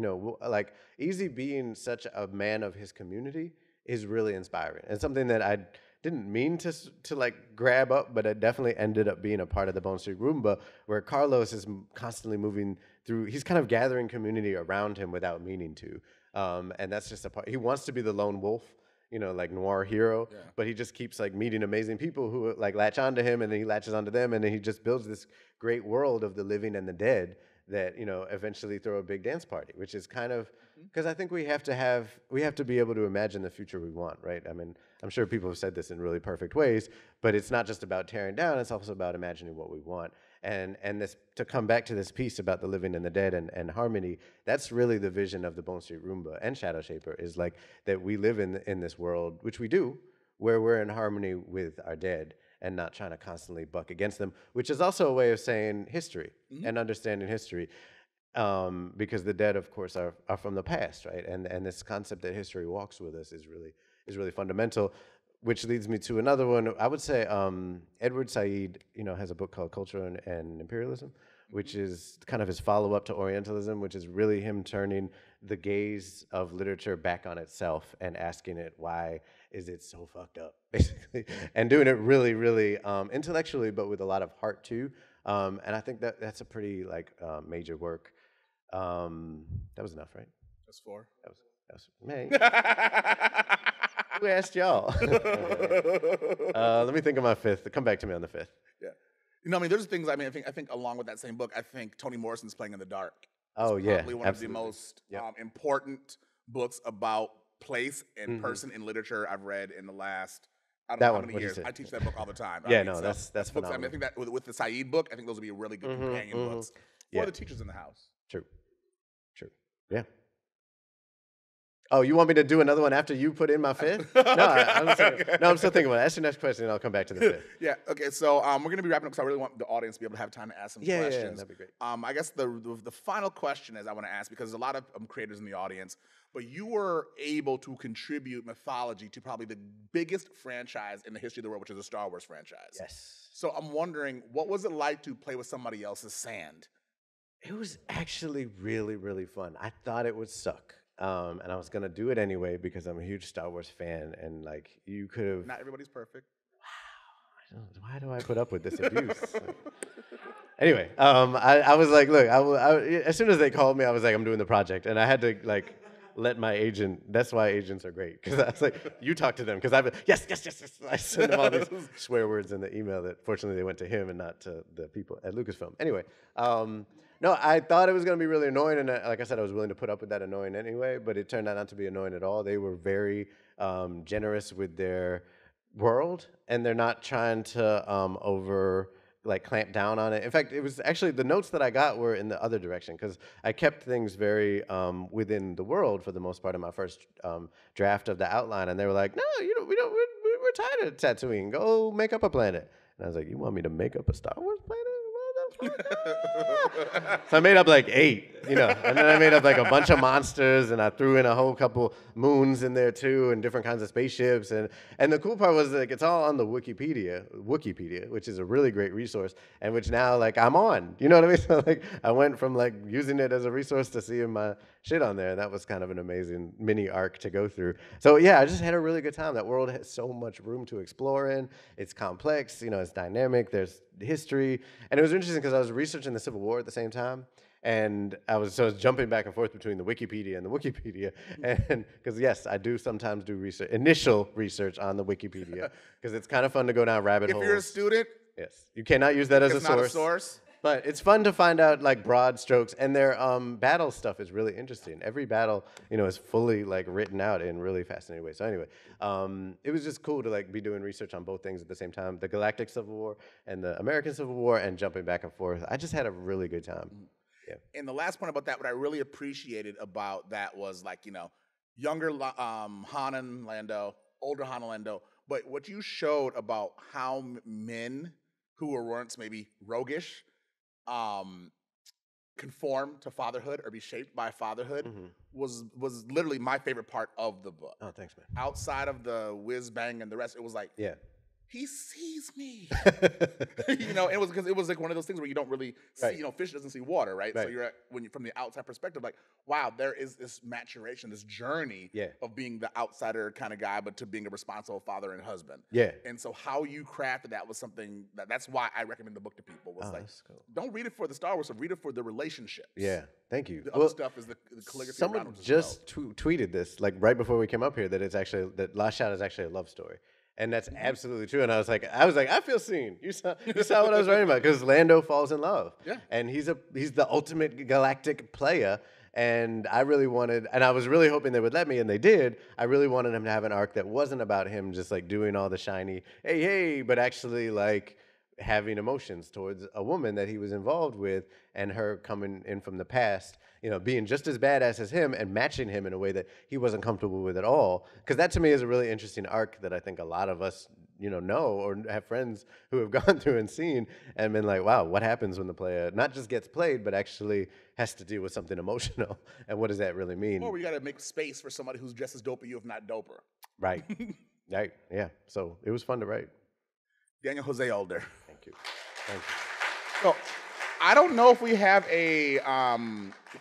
Like Easy being such a man of his community is really inspiring, and something that I didn't mean to like grab up, but it definitely ended up being a part of the Bone Street Roomba, where Carlos is constantly moving through. He's kind of gathering community around him without meaning to, and that's just a part. He wants to be the lone wolf, like noir hero, but he just keeps like meeting amazing people who like latch onto him, and then he latches onto them, and then he just builds this great world of the living and the dead that eventually throw a big dance party, which is kind of because I think we have to be able to imagine the future we want, right? I mean, I'm sure people have said this in really perfect ways, but it's not just about tearing down, it's also about imagining what we want. And this, to come back to this piece about the living and the dead and harmony, that's really the vision of the Bone Street Roomba and Shadow Shaper, is like that we live in this world, which we do, where we're in harmony with our dead and not trying to constantly buck against them, which is also a way of saying history and understanding history. Because the dead, of course, are from the past, right? And this concept that history walks with us is really fundamental, which leads me to another one. I would say Edward Said, has a book called Culture and Imperialism, which is kind of his follow-up to Orientalism, which is really him turning the gaze of literature back on itself and asking it, why is it so fucked up, basically, and doing it really, really intellectually, but with a lot of heart too. And I think that's a pretty major work. That was enough, right? That's 4. That was me. Who asked y'all? Let me think of my 5th. Come back to me on the 5th. Yeah. There's things. I think along with that same book, I think Toni Morrison's Playing in the Dark. Oh yeah, probably one absolutely. of the most important books about place and person in literature I've read in the last, I don't know how many years. I teach that book all the time. Yeah, that's books, phenomenal. I think that with the Said book, I think those would be really good companion books for the teachers in the house. True. Yeah. Oh, you want me to do another one after you put in my 5th? No, I'm still thinking about it. Ask your next question, and I'll come back to the 5th. Yeah. Okay. So we're going to be wrapping up because I really want the audience to be able to have time to ask some questions. Yeah, that'd be great. I guess the final question is I want to ask, because there's a lot of creators in the audience, but you were able to contribute mythology to probably the biggest franchise in the history of the world, which is the Star Wars franchise. Yes. So I'm wondering, what was it like to play with somebody else's sand? It was actually really, really fun. I thought it would suck. And I was going to do it anyway because I'm a huge Star Wars fan, and you could have... Not everybody's perfect. Wow. Why do I put up with this abuse? Anyway, I was like, look, as soon as they called me, I was like, I'm doing the project. And I had to let my agent, that's why agents are great. Because I was like, you talk to them. Because I've been, yes. I sent them all these swear words in the email that fortunately they went to him and not to the people at Lucasfilm. Anyway, no, I thought it was going to be really annoying, and like I said, I was willing to put up with that annoying anyway, but it turned out not to be annoying at all. They were very generous with their world, and they're not trying to like clamp down on it. In fact, it was actually the notes that I got were in the other direction because I kept things very within the world for the most part in my first draft of the outline, and they were like, "No, you know, we don't. We're tired of tattooing. Go make up a planet." And I was like, "You want me to make up a Star Wars planet? So I made up like 8, and then I made up like a bunch of monsters, and I threw in a whole couple moons in there too, and different kinds of spaceships, and the cool part was like it's all on the Wikipedia, which is a really great resource, and which now like I'm on, you know what I mean? So like I went from like using it as a resource to seeing my shit on there, and that was kind of an amazing mini arc to go through. So yeah, I just had a really good time. That world has so much room to explore in. It's complex, it's dynamic. There's history, and it was interesting because I was researching the Civil War at the same time, and I was jumping back and forth between the Wikipedia and the Wikipedia, and because yes, I do sometimes do initial research on the Wikipedia because it's kind of fun to go down rabbit holes. If you're a student, yes, you cannot use that as a it's not source. a source. But it's fun to find out like broad strokes, and their battle stuff is really interesting. Every battle, is fully like written out in really fascinating ways. So anyway, it was just cool to like be doing research on both things at the same time: the Galactic Civil War and the American Civil War, and jumping back and forth. I just had a really good time. Yeah. And the last point about that, what I really appreciated about that was like younger Han and Lando, older Han and Lando, but what you showed about how men who were once maybe roguish conform to fatherhood or be shaped by fatherhood was literally my favorite part of the book. Oh, thanks, man. Outside of the whiz bang and the rest, it was like, yeah, he sees me. It was because it was like one of those things where you don't really see, fish doesn't see water, right? So you're from the outside perspective, like, wow, there is this maturation, this journey of being the outsider kind of guy, but to being a responsible father and husband. Yeah. And so how you crafted that was something that's why I recommend the book to people. Was cool. Don't read it for the Star Wars, so read it for the relationships. Yeah, thank you. The other stuff is the calligraphy. Someone just tweeted this like right before we came up here that Last Shot is actually a love story. And that's absolutely true. And I was like, I feel seen. You saw what I was writing about, because Lando falls in love. Yeah. And he's the ultimate galactic player. And I really wanted, and I was really hoping they would let me, and they did. I really wanted him to have an arc that wasn't about him just like doing all the shiny, hey, but actually like having emotions towards a woman that he was involved with, and her coming in from the past, being just as badass as him and matching him in a way that he wasn't comfortable with at all. Because that to me is a really interesting arc that I think a lot of us, know or have friends who have gone through and seen and been like, wow, what happens when the player not just gets played, but actually has to deal with something emotional? And what does that really mean? Or we got to make space for somebody who's just as dope as you, if not doper. Right. Right. Yeah. So it was fun to write. Daniel Jose Older. Thank you. Thank you. So I don't know if we have a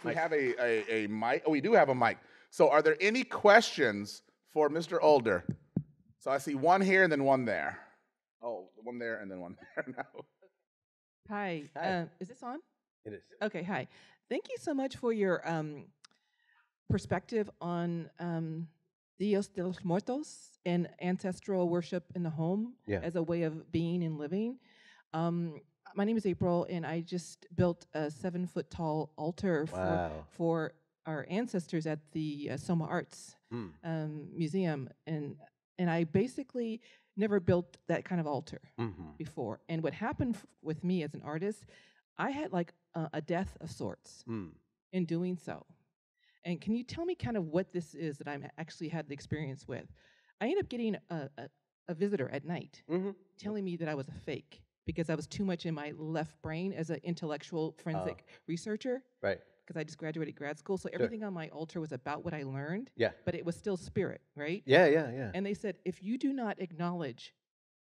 mic. Oh, we do have a mic. So are there any questions for Mr. Older? So I see one here and then one there. Oh, one there and then one there now. Hi. Hi. Is this on? It is. Okay, hi. Thank you so much for your perspective on Dios de los Muertos and ancestral worship in the home as a way of being and living. My name is April, and I just built a 7-foot-tall altar for our ancestors at the Soma Arts Museum, and I basically never built that kind of altar before. And what happened with me as an artist, I had like a death of sorts in doing so. And can you tell me kind of what this is that I'm actually had the experience with? I ended up getting a visitor at night telling me that I was a fake because I was too much in my left brain as an intellectual forensic researcher. Right. Because I just graduated grad school, so everything on my altar was about what I learned. Yeah. But it was still spirit, right? Yeah. And they said, if you do not acknowledge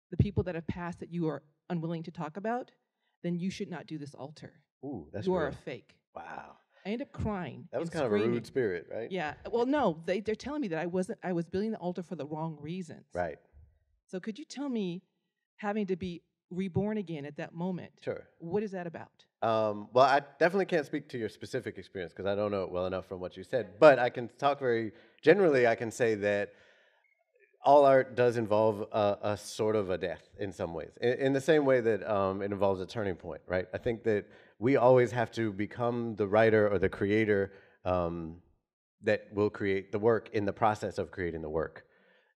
the people that have passed that you are unwilling to talk about, then you should not do this altar. Ooh, that's you real. are a fake. Wow. I ended up crying. That was and kind screaming. of a rude spirit, right? Yeah. Well, no, they're telling me that I was building the altar for the wrong reasons. Right. So could you tell me, having to be reborn again at that moment? Sure. What is that about? Well, I definitely can't speak to your specific experience because I don't know it well enough from what you said. But I can talk very generally. I can say that all art does involve a sort of a death in some ways, in the same way that it involves a turning point, right? I think that we always have to become the writer or the creator that will create the work in the process of creating the work.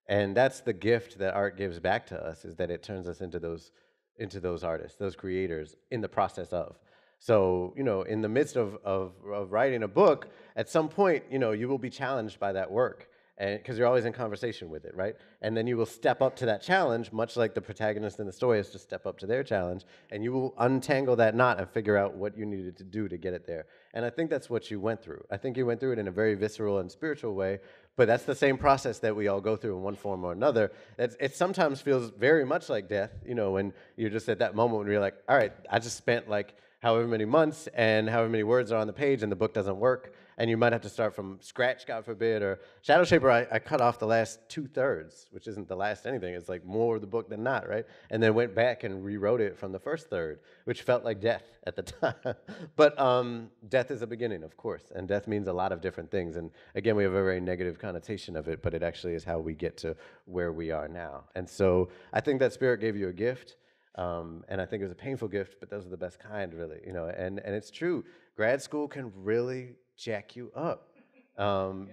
And that's the gift that art gives back to us, is that it turns us into those into those artists, those creators in the process of. So, in the midst of writing a book, at some point, you will be challenged by that work, and because you're always in conversation with it, right? And then you will step up to that challenge, much like the protagonist in the story has to step up to their challenge, and you will untangle that knot and figure out what you needed to do to get it there. And I think that's what you went through. I think you went through it in a very visceral and spiritual way, but that's the same process that we all go through in one form or another. It sometimes feels very much like death, when you're just at that moment when you're like, all right, I just spent like however many months and however many words are on the page and the book doesn't work, and you might have to start from scratch, God forbid. Or Shadow Shaper, I cut off the last 2/3, which isn't the last anything. It's like more of the book than not, right? And then went back and rewrote it from the first third, which felt like death at the time. But death is a beginning, of course, and death means a lot of different things. And again, we have a very negative connotation of it, but it actually is how we get to where we are now. And so I think that Spirit gave you a gift. And I think it was a painful gift, but those are the best kind, really. And it's true. Grad school can really jack you up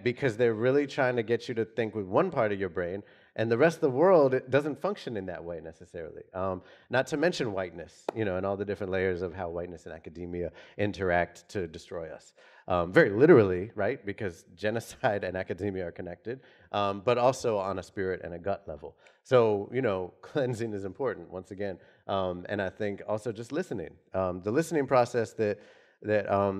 because they're really trying to get you to think with one part of your brain, and the rest of the world, it doesn't function in that way necessarily. Not to mention whiteness, and all the different layers of how whiteness and academia interact to destroy us. Very literally, right? Because genocide and academia are connected, but also on a spirit and a gut level. So, cleansing is important, once again. And I think also just listening. The listening process that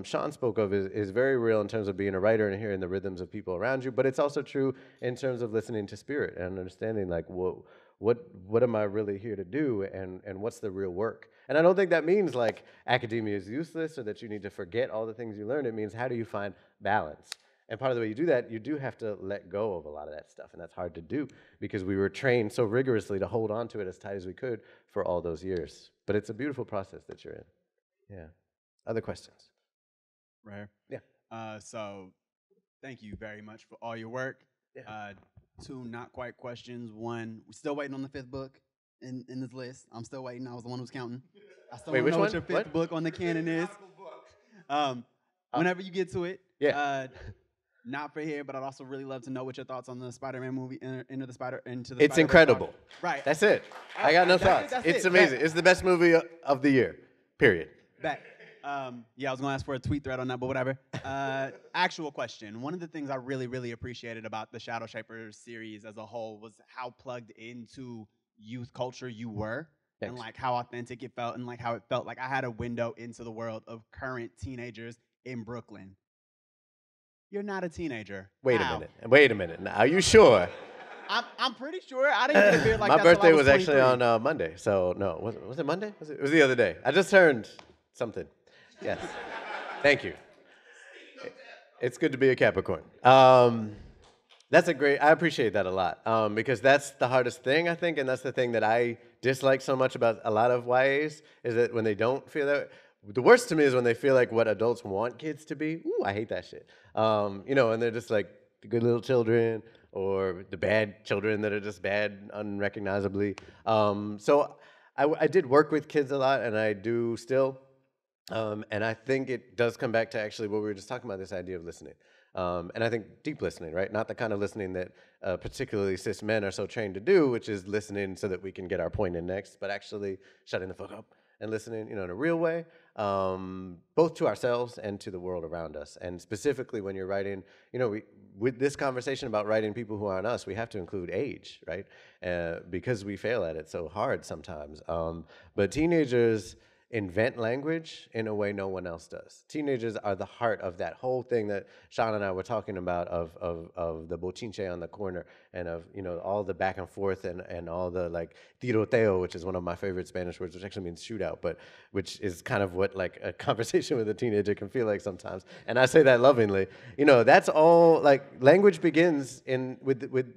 Sean spoke of is very real in terms of being a writer and hearing the rhythms of people around you, but it's also true in terms of listening to spirit and understanding, like, what am I really here to do, and what's the real work? And I don't think that means, like, academia is useless or that you need to forget all the things you learned. It means, how do you find balance? And part of the way you do that, you do have to let go of a lot of that stuff, and that's hard to do because we were trained so rigorously to hold on to it as tight as we could for all those years. But it's a beautiful process that you're in. Yeah. Other questions? Right. Yeah. So thank you very much for all your work. Yeah. 2 not quite questions. 1, we're still waiting on the 5th book in this list. I'm still waiting. I was the one who's counting. I still Wait, don't which know one? what your 5th book on the canon is. Whenever you get to it. Yeah. Not for here, but I'd also really love to know what your thoughts on the Spider-Man movie, Into the It's Spider-Verse incredible. are. Right. That's it. I got no thoughts. It's amazing. Back. It's the best movie of the year, period. Back. Yeah, I was going to ask for a tweet thread on that, but whatever. Actual question. One of the things I really, really appreciated about the Shadow Shapers series as a whole was how plugged into youth culture you were. Thanks. And like how authentic it felt, and like how it felt like I had a window into the world of current teenagers in Brooklyn. You're not a teenager. Wait How? a minute. Now, are you sure? I'm pretty sure. I didn't get a beard like My that till I birthday was 23. actually on Monday, so no. Was it Monday? It was the other day. I just turned something. Yes. Thank you. It's good to be a Capricorn. That's I appreciate that a lot because that's the hardest thing, I think, and that's the thing that I dislike so much about a lot of YAs is that when they don't feel that. The worst to me is when they feel like what adults want kids to be. Ooh, I hate that shit. And they're just like the good little children or the bad children that are just bad unrecognizably. So I did work with kids a lot, and I do still. And I think it does come back to actually what we were just talking about, this idea of listening. And I think deep listening, right? Not the kind of listening that particularly cis men are so trained to do, which is listening so that we can get our point in next, but actually shutting the fuck up and listening, in a real way, both to ourselves and to the world around us. And specifically when you're writing, with this conversation about writing people who aren't us, we have to include age, right? Because we fail at it so hard sometimes. But teenagers invent language in a way no one else does. Teenagers are the heart of that whole thing that Sean and I were talking about of the bochinche on the corner and of, all the back and forth and all the like tiroteo, which is one of my favorite Spanish words, which actually means shootout, but which is kind of what like a conversation with a teenager can feel like sometimes. And I say that lovingly. That's all, like, language begins with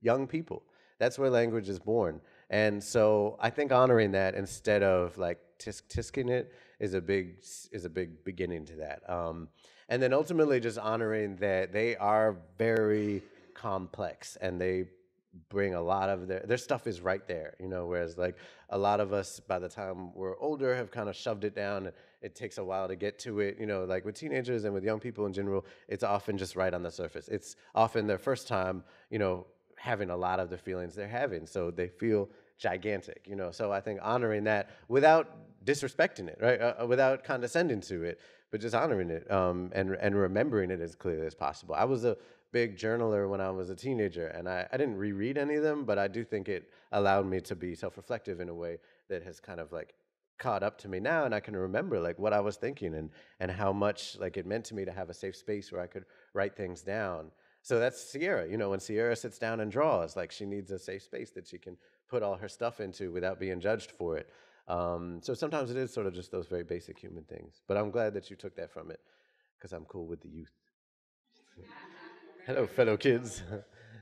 young people. That's where language is born. And so I think honoring that instead of like tisking it is a big beginning to that. And then ultimately just honoring that they are very complex and they bring a lot of their stuff is right there, whereas like a lot of us by the time we're older have kind of shoved it down. It takes a while to get to it, like with teenagers and with young people in general, it's often just right on the surface. It's often their first time, having a lot of the feelings they're having. So they feel gigantic, you know. So I think honoring that without disrespecting it, right? Without condescending to it, but just honoring it and remembering it as clearly as possible. I was a big journaler when I was a teenager, and I didn't reread any of them, but I do think it allowed me to be self-reflective in a way that has kind of like caught up to me now, and I can remember like what I was thinking and how much like it meant to me to have a safe space where I could write things down. So that's Sierra. You know, when Sierra sits down and draws, like she needs a safe space that she can put all her stuff into without being judged for it. So sometimes it is sort of just those very basic human things. But I'm glad that you took that from it, because I'm cool with the youth. Hello, fellow kids.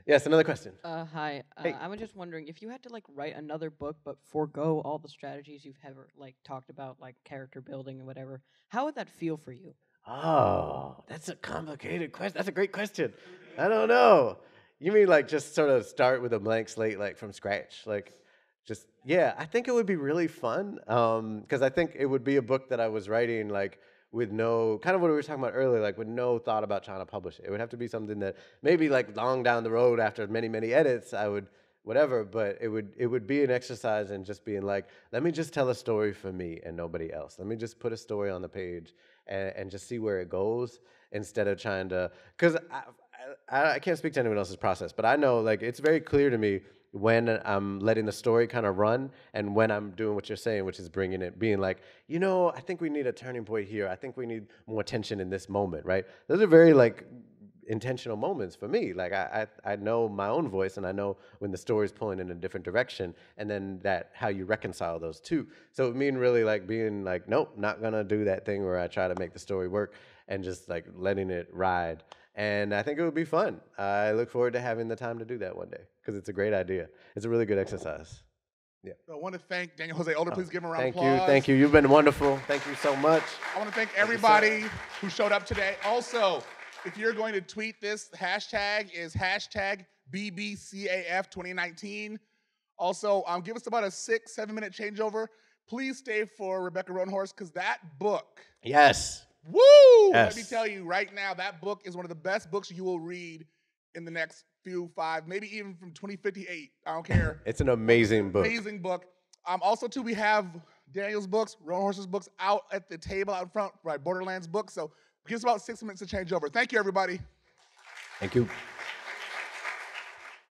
Yes, another question. Hi. Hey. I was just wondering if you had to like write another book but forego all the strategies you've ever like talked about, like character building and whatever. How would that feel for you? Oh, that's a complicated question. That's a great question. I don't know. You mean like just sort of start with a blank slate, like from scratch? Like just, yeah, I think it would be really fun. Because I think it would be a book that I was writing like with no, kind of what we were talking about earlier, like with no thought about trying to publish it. It would have to be something that maybe like long down the road after many, many edits, I would, whatever, but it would be an exercise in just being like, let me just tell a story for me and nobody else. Let me just put a story on the page and just see where it goes instead of trying to, because I can't speak to anyone else's process, but I know like it's very clear to me when I'm letting the story kind of run and when I'm doing what you're saying, which is bringing it, being like, you know, I think we need a turning point here. I think we need more tension in this moment, right? Those are very like intentional moments for me. Like I know my own voice and I know when the story's pulling in a different direction and then that how you reconcile those two. So it mean really like being like, nope, not gonna do that thing where I try to make the story work and just like letting it ride. And I think it would be fun. I look forward to having the time to do that one day because it's a great idea. It's a really good exercise. Yeah. So I want to thank Daniel Jose Older. Please give him a round of applause. Thank you. Thank you. You've been wonderful. Thank you so much. I want to thank everybody who showed up today. Also, if you're going to tweet this, hashtag is hashtag BBCAF2019. Also, give us about a 6-7 minute changeover. Please stay for Rebecca Roanhorse because that book. Yes. Woo! Yes. Let me tell you right now, that book is one of the best books you will read in the next few 5, maybe even from 2058. I don't care. It's an amazing book. Amazing book. Also, too, we have Daniel's books, Roanhorse's books out at the table out in front, right? Borderlands books. So give us about 6 minutes to change over. Thank you, everybody. Thank you.